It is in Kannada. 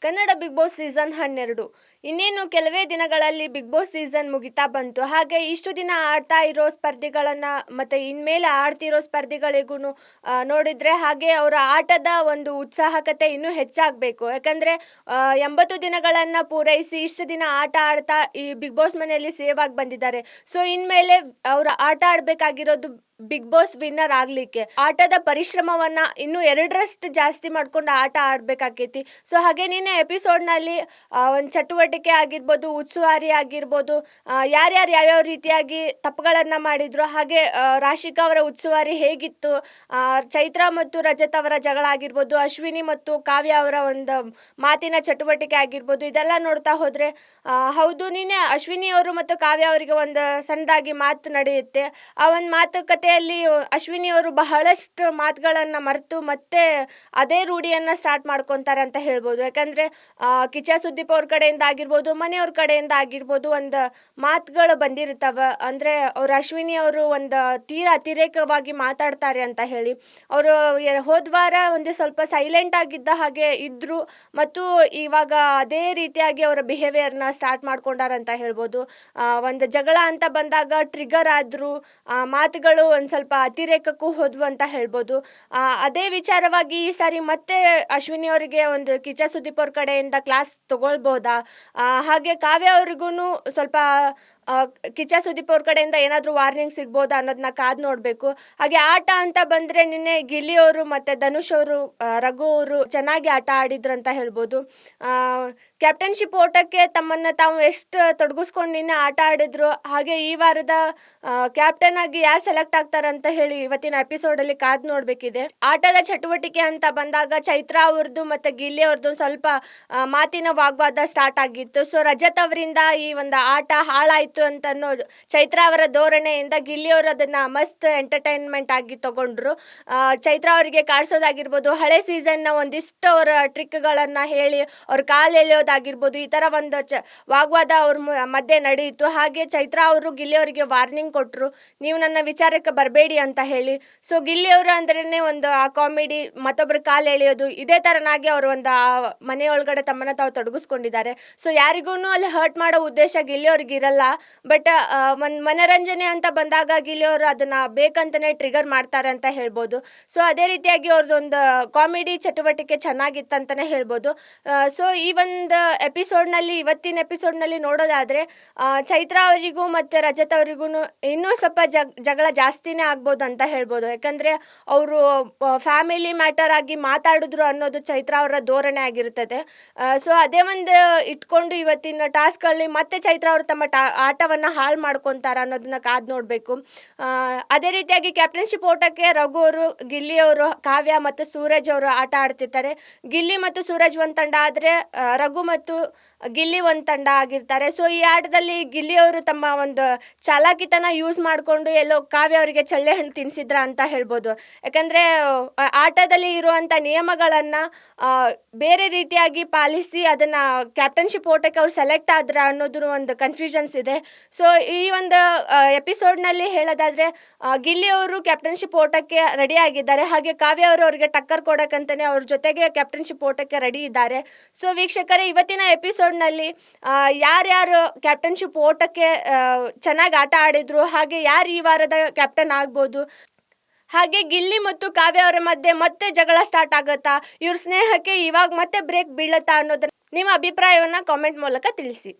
ಕನ್ನಡ ಬಿಗ್ ಬಾಸ್ ಸೀಸನ್ 12 ಇನ್ನೇನು ಕೆಲವೇ ದಿನಗಳಲ್ಲಿ ಬಿಗ್ ಬಾಸ್ ಸೀಸನ್ ಮುಗಿತಾ ಬಂತು. ಹಾಗೆ ಇಷ್ಟು ದಿನ ಆಡ್ತಾ ಇರೋ ಸ್ಪರ್ಧಿಗಳನ್ನು ಮತ್ತು ಇನ್ಮೇಲೆ ಆಡ್ತಿರೋ ಸ್ಪರ್ಧಿಗಳಿಗೂ ನೋಡಿದರೆ ಹಾಗೆ ಅವರ ಆಟದ ಒಂದು ಉತ್ಸಾಹಕತೆ ಇನ್ನೂ ಹೆಚ್ಚಾಗಬೇಕು. ಯಾಕಂದರೆ 80 ದಿನಗಳನ್ನು ಪೂರೈಸಿ ಇಷ್ಟು ದಿನ ಆಟ ಆಡ್ತಾ ಈ ಬಿಗ್ ಬಾಸ್ ಮನೆಯಲ್ಲಿ ಸೇವ್ ಆಗಿ ಬಂದಿದ್ದಾರೆ. ಸೊ ಇನ್ಮೇಲೆ ಅವರು ಆಟ ಆಡಬೇಕಾಗಿರೋದು ಬಿಗ್ ಬಾಸ್ ವಿನ್ನರ್ ಆಗ್ಲಿಕ್ಕೆ ಆಟದ ಪರಿಶ್ರಮವನ್ನ ಇನ್ನು 2ರಷ್ಟು ಜಾಸ್ತಿ ಮಾಡ್ಕೊಂಡು ಆಟ ಆಡ್ಬೇಕಾಕೈತಿ. ಸೊ ಹಾಗೆ ನಿನ್ನೆ ಎಪಿಸೋಡ್ನಲ್ಲಿ ಒಂದು ಚಟುವಟಿಕೆ ಆಗಿರ್ಬೋದು, ಉಸ್ತುವಾರಿ ಆಗಿರ್ಬೋದು, ಯಾರ್ಯಾರು ಯಾವ್ಯಾವ ರೀತಿಯಾಗಿ ತಪ್ಪುಗಳನ್ನ ಮಾಡಿದ್ರು, ಹಾಗೆ ರಾಶಿಕಾ ಅವರ ಉಸ್ತುವಾರಿ ಹೇಗಿತ್ತು, ಚೈತ್ರ ಮತ್ತು ರಜತ್ ಅವರ ಜಗಳ ಆಗಿರ್ಬೋದು, ಅಶ್ವಿನಿ ಮತ್ತು ಕಾವ್ಯ ಅವರ ಒಂದು ಮಾತಿನ ಚಟುವಟಿಕೆ ಆಗಿರ್ಬೋದು, ಇದೆಲ್ಲ ನೋಡ್ತಾ ಹೋದ್ರೆ ಹೌದು, ನಿನ್ನೆ ಅಶ್ವಿನಿ ಅವರು ಮತ್ತು ಕಾವ್ಯ ಅವರಿಗೆ ಒಂದು ಸಣ್ಣದಾಗಿ ಮಾತು ನಡೆಯುತ್ತೆ. ಆ ಒಂದು ಮಾತುಕತೆಯಲ್ಲಿ ಅಶ್ವಿನಿ ಅವರು ಬಹಳಷ್ಟು ಮಾತುಗಳನ್ನು ಮರೆತು ಮತ್ತೆ ಅದೇ ರೂಢಿಯನ್ನು ಸ್ಟಾರ್ಟ್ ಮಾಡ್ಕೊತಾರೆ ಅಂತ ಹೇಳ್ಬೋದು. ಯಾಕಂದರೆ ಕಿಚ್ಚ ಸುದೀಪ್ ಅವ್ರ ಕಡೆಯಿಂದ ಆಗಿರ್ಬೋದು, ಮನೆಯವ್ರ ಕಡೆಯಿಂದ ಆಗಿರ್ಬೋದು, ಒಂದು ಮಾತುಗಳು ಬಂದಿರ್ತಾವೆ. ಅಂದರೆ ಅವರು ಅಶ್ವಿನಿ ಅವರು ಒಂದು ತೀರಾ ಅತಿರೇಕವಾಗಿ ಮಾತಾಡ್ತಾರೆ ಅಂತ ಹೇಳಿ ಅವರು ಹೋದ್ವಾರ ಒಂದು ಸ್ವಲ್ಪ ಸೈಲೆಂಟ್ ಆಗಿದ್ದ ಹಾಗೆ ಇದ್ದರು ಮತ್ತು ಇವಾಗ ಅದೇ ರೀತಿಯಾಗಿ ಅವರ ಬಿಹೇವಿಯರ್ನ ಸ್ಟಾರ್ಟ್ ಮಾಡ್ಕೊಂಡಾರಂತ ಹೇಳ್ಬೋದು. ಒಂದು ಜಗಳ ಅಂತ ಬಂದಾಗ ಟ್ರಿಗರ್ ಆದರೂ ಮಾತುಗಳು ಒಂದು ಸ್ವಲ್ಪ ಅತಿರೇಕಕ್ಕೂ ಹೋದ್ವು ಅಂತ ಹೇಳ್ಬೋದು. ಅದೇ ವಿಚಾರವಾಗಿ ಈ ಸಾರಿ ಮತ್ತೆ ಅಶ್ವಿನಿ ಅವರಿಗೆ ಒಂದು ಕಿಚ್ಚ ಸುದೀಪ್ ಅವ್ರ ಕಡೆಯಿಂದ ಕ್ಲಾಸ್ ತಗೊಳ್ಬೋದಾ, ಹಾಗೆ ಕಾವ್ಯ ಅವ್ರಿಗೂ ಸ್ವಲ್ಪ ಕಿಚ್ಚ ಸುದೀಪ್ ಅವ್ರ ಕಡೆಯಿಂದ ಏನಾದರೂ ವಾರ್ನಿಂಗ್ ಸಿಗ್ಬೋದಾ ಅನ್ನೋದನ್ನ ಕಾದು ನೋಡಬೇಕು. ಹಾಗೆ ಆಟ ಅಂತ ಬಂದರೆ ನಿನ್ನೆ ಗಿಲ್ಲಿ ಅವರು ಮತ್ತು ಧನುಷ್ ಅವರು, ರಘು ಅವರು ಚೆನ್ನಾಗಿ ಆಟ ಆಡಿದ್ರು ಅಂತ ಹೇಳ್ಬೋದು. ಕ್ಯಾಪ್ಟನ್ಶಿಪ್ ಓಟಕ್ಕೆ ತಮ್ಮನ್ನು ತಾವು ಎಷ್ಟು ತೊಡಗಿಸ್ಕೊಂಡು ನಿನ್ನೆ ಆಟ ಆಡಿದ್ರು. ಹಾಗೆ ಈ ವಾರದ ಕ್ಯಾಪ್ಟನ್ ಆಗಿ ಯಾರು ಸೆಲೆಕ್ಟ್ ಆಗ್ತಾರಂತ ಹೇಳಿ ಇವತ್ತಿನ ಎಪಿಸೋಡಲ್ಲಿ ಕಾದು ನೋಡಬೇಕಿದೆ. ಆಟದ ಚಟುವಟಿಕೆ ಅಂತ ಬಂದಾಗ ಚೈತ್ರ ಅವ್ರದ್ದು ಮತ್ತು ಗಿಲ್ಲಿ ಅವ್ರದ್ದು ಸ್ವಲ್ಪ ಮಾತಿನ ವಾಗ್ವಾದ ಸ್ಟಾರ್ಟ್ ಆಗಿತ್ತು. ಸೊ ರಜತ್ ಅವರಿಂದ ಈ ಒಂದು ಆಟ ಹಾಳಾಯಿತು ಅಂತ ಅನ್ನೋದು ಚೈತ್ರ ಅವರ ಧೋರಣೆಯಿಂದ ಗಿಲ್ಲಿ ಅವರು ಅದನ್ನು ಮಸ್ತ್ ಎಂಟರ್ಟೈನ್ಮೆಂಟ್ ಆಗಿ ತಗೊಂಡ್ರು. ಚೈತ್ರ ಅವರಿಗೆ ಕಾಡ್ಸೋದಾಗಿರ್ಬೋದು, ಹಳೆ ಸೀಸನ್ನ ಒಂದಿಷ್ಟು ಅವರ ಟ್ರಿಕ್ಗಳನ್ನು ಹೇಳಿ ಅವ್ರ ಕಾಲು ಎಳೆಯೋದಾಗಿರ್ಬೋದು, ಈ ಥರ ಒಂದು ವಾಗ್ವಾದ ಅವ್ರ ಮಧ್ಯೆ ನಡೆಯಿತು. ಹಾಗೆ ಚೈತ್ರ ಅವರು ಗಿಲ್ಲಿ ಅವರಿಗೆ ವಾರ್ನಿಂಗ್ ಕೊಟ್ಟರು, ನೀವು ನನ್ನ ವಿಚಾರಕ್ಕೆ ಬರಬೇಡಿ ಅಂತ ಹೇಳಿ. ಸೊ ಗಿಲ್ಲಿ ಅವರು ಅಂದ್ರೇ ಒಂದು ಆ ಕಾಮಿಡಿ, ಮತ್ತೊಬ್ಬರ ಕಾಲು ಎಳೆಯೋದು, ಇದೇ ಥರನಾಗಿ ಅವರು ಒಂದು ಮನೆಯೊಳಗಡೆ ತಮ್ಮನ್ನು ತಾವು ತೊಡಗಿಸ್ಕೊಂಡಿದ್ದಾರೆ. ಸೊ ಯಾರಿಗೂ ಅಲ್ಲಿ ಹರ್ಟ್ ಮಾಡೋ ಉದ್ದೇಶ ಗಿಲ್ಲಿ ಅವ್ರಿಗೆ ಇರಲ್ಲ. ಬಟ್ ಒಂದು ಮನರಂಜನೆ ಅಂತ ಬಂದಾಗ ಗಿಲ್ಲಿ ಅವರು ಅದನ್ನು ಬೇಕಂತಲೇ ಟ್ರಿಗರ್ ಮಾಡ್ತಾರೆ ಅಂತ ಹೇಳ್ಬೋದು. ಸೊ ಅದೇ ರೀತಿಯಾಗಿ ಅವ್ರದ್ದೊಂದು ಕಾಮಿಡಿ ಚಟುವಟಿಕೆ ಚೆನ್ನಾಗಿತ್ತಂತಲೇ ಹೇಳ್ಬೋದು. ಸೊ ಈ ಒಂದು ಇವತ್ತಿನ ಎಪಿಸೋಡ್ನಲ್ಲಿ ನೋಡೋದಾದರೆ ಚೈತ್ರ ಅವರಿಗೂ ಮತ್ತು ರಜತ್ ಅವರಿಗೂ ಇನ್ನೂ ಸ್ವಲ್ಪ ಜಗಳ ಜಾಸ್ತಿನೇ ಆಗ್ಬೋದು ಅಂತ ಹೇಳ್ಬೋದು. ಯಾಕಂದರೆ ಅವರು ಫ್ಯಾಮಿಲಿ ಮ್ಯಾಟರ್ ಆಗಿ ಮಾತಾಡಿದ್ರು ಅನ್ನೋದು ಚೈತ್ರ ಅವರ ಧೋರಣೆ ಆಗಿರ್ತದೆ. ಸೊ ಅದೇ ಒಂದು ಇಟ್ಕೊಂಡು ಇವತ್ತಿನ ಟಾಸ್ಕಲ್ಲಿ ಮತ್ತೆ ಚೈತ್ರ ಅವರು ತಮ್ಮ ಆಟವನ್ನು ಹಾಳು ಮಾಡ್ಕೊತಾರ ಅನ್ನೋದನ್ನ ಕಾದು ನೋಡಬೇಕು. ಅದೇ ರೀತಿಯಾಗಿ ಕ್ಯಾಪ್ಟನ್ಶಿಪ್ ಓಟಕ್ಕೆ ರಘು ಅವರು, ಗಿಲ್ಲಿ ಅವರು, ಕಾವ್ಯ ಮತ್ತು ಸೂರಜ್ ಅವರು ಆಟ ಆಡ್ತಿರ್ತಾರೆ. ಗಿಲ್ಲಿ ಮತ್ತು ಸೂರಜ್ ಒಂದು ತಂಡ ಆದರೆ ರಘು ಮತ್ತು ಗಿಲ್ಲಿ ಒಂದು ತಂಡ ಆಗಿರ್ತಾರೆ. ಸೊ ಈ ಆಟದಲ್ಲಿ ಗಿಲ್ಲಿ ಅವರು ತಮ್ಮ ಒಂದು ಚಾಲಾಕಿತನ ಯೂಸ್ ಮಾಡಿಕೊಂಡು ಎಲ್ಲೋ ಕಾವ್ಯ ಅವರಿಗೆ ಚಳ್ಳೆ ಹಣ್ಣು ತಿನ್ನಿಸಿದ್ರ ಅಂತ ಹೇಳ್ಬೋದು. ಯಾಕಂದರೆ ಆಟದಲ್ಲಿ ಇರುವಂಥ ನಿಯಮಗಳನ್ನು ಬೇರೆ ರೀತಿಯಾಗಿ ಪಾಲಿಸಿ ಅದನ್ನು ಕ್ಯಾಪ್ಟನ್ಶಿಪ್ ಓಟಕ್ಕೆ ಅವ್ರು ಸೆಲೆಕ್ಟ್ ಆದ್ರ ಅನ್ನೋದು ಒಂದು ಕನ್ಫ್ಯೂಷನ್ಸ್ ಇದೆ. ಸೊ ಈ ಒಂದು ಎಪಿಸೋಡ್ನಲ್ಲಿ ಹೇಳೋದಾದರೆ ಗಿಲ್ಲಿ ಅವರು ಕ್ಯಾಪ್ಟನ್ಶಿಪ್ ಓಟಕ್ಕೆ ರೆಡಿ ಆಗಿದ್ದಾರೆ. ಹಾಗೆ ಕಾವ್ಯ ಅವರು ಅವರಿಗೆ ಟಕ್ಕರ್ ಕೊಡೋಕ್ಕಂತಲೇ ಅವ್ರ ಜೊತೆಗೆ ಕ್ಯಾಪ್ಟನ್ಶಿಪ್ ಓಟಕ್ಕೆ ರೆಡಿ ಇದ್ದಾರೆ. ಸೊ ವೀಕ್ಷಕರೇ, ಇವತ್ತಿನ ಎಪಿಸೋಡ್ನಲ್ಲಿ ಯಾರ್ಯಾರು ಕ್ಯಾಪ್ಟನ್ಶಿಪ್ ಓಟಕ್ಕೆ ಚೆನ್ನಾಗಿ ಆಟ ಆಡಿದ್ರು, ಹಾಗೆ ಯಾರು ಈ ವಾರದ ಕ್ಯಾಪ್ಟನ್ ಆಗ್ಬೋದು, ಹಾಗೆ ಗಿಲ್ಲಿ ಮತ್ತು ಕಾವ್ಯ ಅವರ ಮಧ್ಯೆ ಮತ್ತೆ ಜಗಳ ಸ್ಟಾರ್ಟ್ ಆಗುತ್ತಾ, ಇವ್ರ ಸ್ನೇಹಕ್ಕೆ ಇವಾಗ ಮತ್ತೆ ಬ್ರೇಕ್ ಬೀಳುತ್ತಾ ಅನ್ನೋದನ್ನ ನಿಮ್ಮ ಅಭಿಪ್ರಾಯವನ್ನು ಕಾಮೆಂಟ್ ಮೂಲಕ ತಿಳಿಸಿ.